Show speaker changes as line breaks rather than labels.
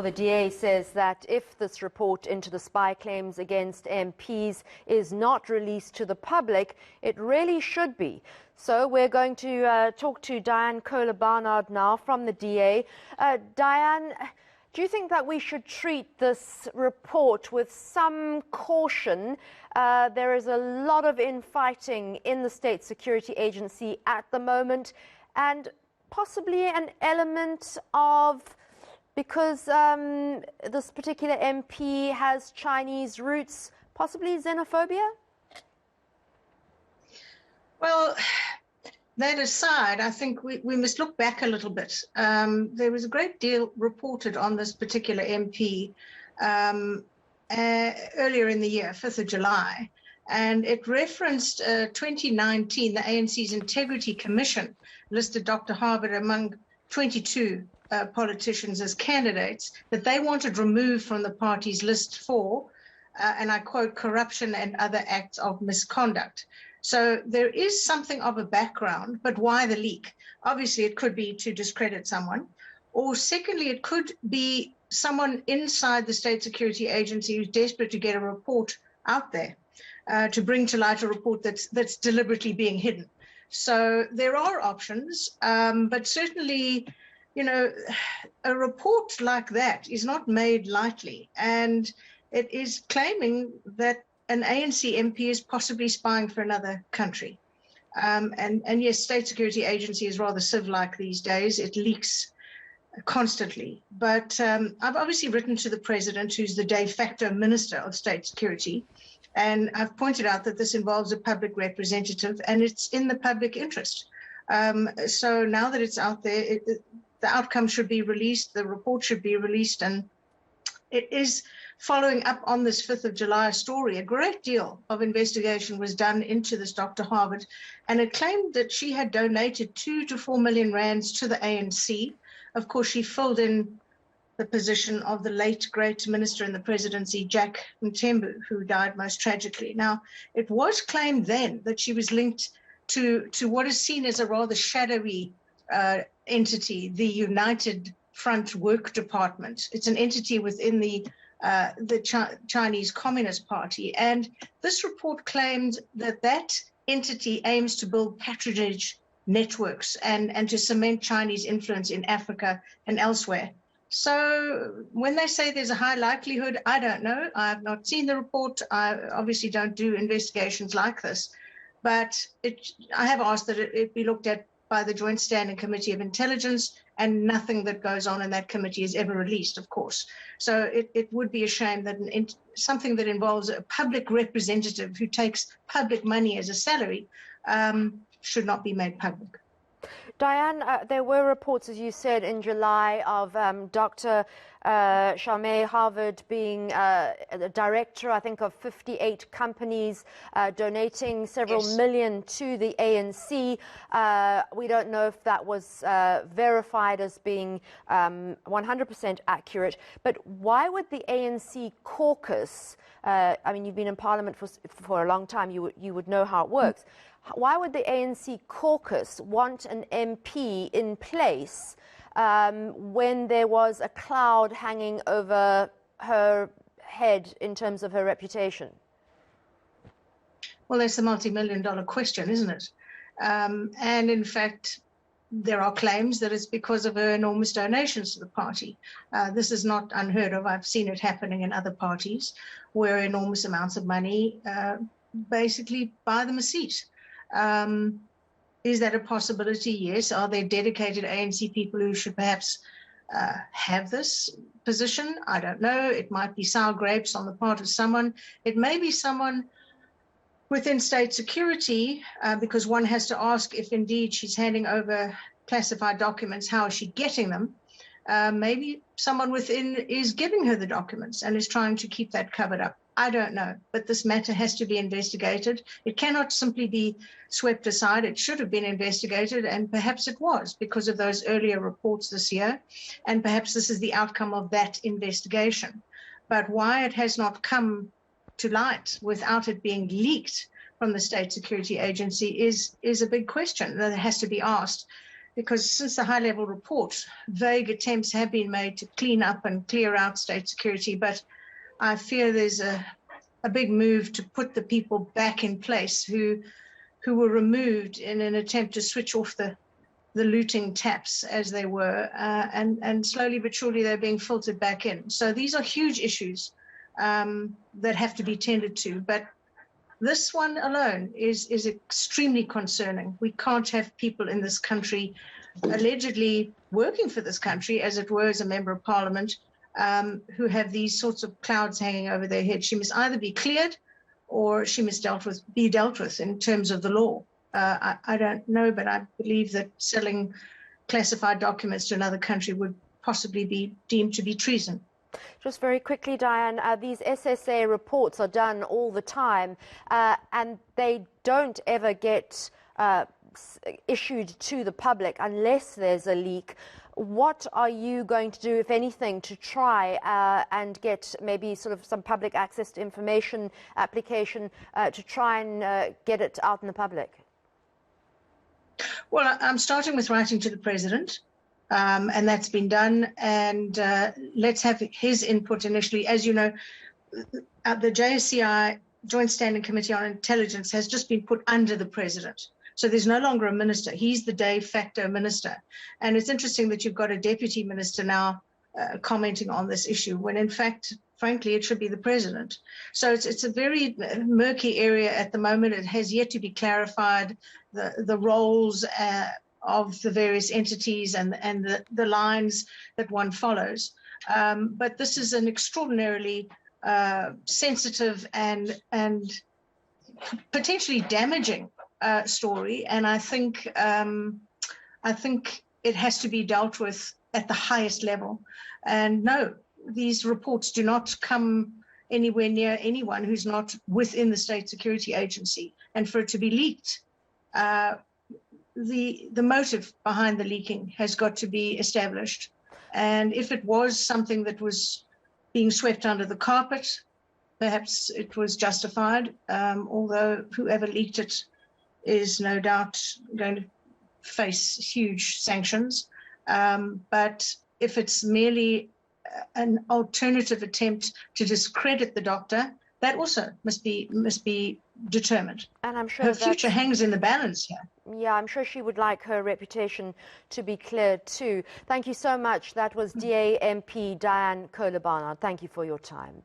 The DA says that if this report into the spy claims against MPs is not released to the public, it really should be. So we're going to talk to Dianne Kohler Barnard now from the DA. Dianne, do you think that we should treat this report with some caution? There is a lot of infighting in the State Security Agency at the moment, and possibly an element of, because this particular MP has Chinese roots, possibly xenophobia? Well,
that aside, I think we must look back a little bit. There was a great deal reported on this particular MP earlier in the year, 5th of July, and it referenced 2019, the ANC's Integrity Commission listed Dr. Havard among 22 politicians as candidates that they wanted removed from the party's list for, and I quote, corruption and other acts of misconduct. So there is something of a background, but why the leak? Obviously, it could be to discredit someone, or secondly, it could be someone inside the State Security Agency who's desperate to get a report out there, to bring to light a report that's deliberately being hidden. So there are options, but certainly, you know, a report like that is not made lightly, and it is claiming that an ANC MP is possibly spying for another country. And yes, State Security Agency is rather sieve-like these days. It leaks constantly. But I've obviously written to the President, who's the de facto Minister of State Security, and I've pointed out that this involves a public representative, and it's in the public interest. So now that it's out there, the outcome should be released, the report should be released, and it is following up on this 5th of July story. A great deal of investigation was done into this Dr. Havard, and it claimed that she had donated 2 to 4 million rands to the ANC. Of course, she filled in the position of the late great minister in the presidency, Jack Mthembu, who died most tragically. Now, it was claimed then that she was linked to what is seen as a rather shadowy entity, the United Front Work Department. It's an entity within the Chinese Communist Party. And this report claimed that that entity aims to build patronage networks and to cement Chinese influence in Africa and elsewhere. So when they say there's a high likelihood, I don't know. I have not seen the report. I obviously don't do investigations like this. But I have asked that it be looked at by the Joint Standing Committee of Intelligence, and nothing that goes on in that committee is ever released, of course. So it would be a shame that something that involves a public representative who takes public money as a salary should not be made public.
Dianne, there were reports, as you said, in July of Dr. Xiaomei Havard being the director, I think, of 58 companies, donating several million to the ANC. We don't know if that was verified as being 100% accurate, but why would the ANC caucus, I mean, you've been in Parliament for a long time, you would know how it works. Why would the ANC caucus want an MP in place when there was a cloud hanging over her head in terms of her reputation?
Well, that's a multi-million-dollar question, isn't it? And in fact, there are claims that it's because of her enormous donations to the party. This is not unheard of. I've seen it happening in other parties where enormous amounts of money basically buy them a seat. Is that a possibility? Yes. Are there dedicated ANC people who should perhaps have this position? I don't know. It might be sour grapes on the part of someone. It may be someone within state security, because one has to ask if indeed she's handing over classified documents, how is she getting them? Maybe someone within is giving her the documents and is trying to keep that covered up. I don't know, but this matter has to be investigated. It cannot simply be swept aside. It should have been investigated, and perhaps it was because of those earlier reports this year, and perhaps this is the outcome of that investigation. But why it has not come to light without it being leaked from the State Security Agency is a big question that has to be asked. because since the high-level report, vague attempts have been made to clean up and clear out state security, but I fear there's a big move to put the people back in place who were removed in an attempt to switch off the looting taps as they were, and slowly but surely they're being filtered back in. So these are huge issues that have to be tended to, but this one alone is extremely concerning. We can't have people in this country allegedly working for this country, as it were, as a member of parliament, who have these sorts of clouds hanging over their head. She must either be cleared or she must be dealt with in terms of the law. I don't know, but I believe that selling classified documents to another country would possibly be deemed to be treason.
Just very quickly, Dianne, these SSA reports are done all the time, and they don't ever get issued to the public unless there's a leak. What are you going to do, if anything, to try and get maybe sort of some public access to information application to try and get it out in the public?
Well, I'm starting with writing to the president. And that's been done, and let's have his input initially. As you know, the JSCI, Joint Standing Committee on Intelligence, has just been put under the president. So there's no longer a minister. He's the de facto minister. And it's interesting that you've got a deputy minister now commenting on this issue, when in fact, frankly, it should be the president. So it's a very murky area at the moment. It has yet to be clarified, the roles of the various entities and the lines that one follows. But this is an extraordinarily sensitive and potentially damaging story, and I think it has to be dealt with at the highest level. And no, these reports do not come anywhere near anyone who's not within the State Security Agency, and for it to be leaked, the motive behind the leaking has got to be established. And if it was something that was being swept under the carpet, perhaps it was justified, although whoever leaked it is no doubt going to face huge sanctions. But if it's merely an alternative attempt to discredit the doctor, that also must be determined.
And I'm sure
her future hangs in the balance here.
Yeah, I'm sure she would like her reputation to be cleared too. Thank you so much. That was DA MP Dianne Kohler Barnard. Thank you for your time.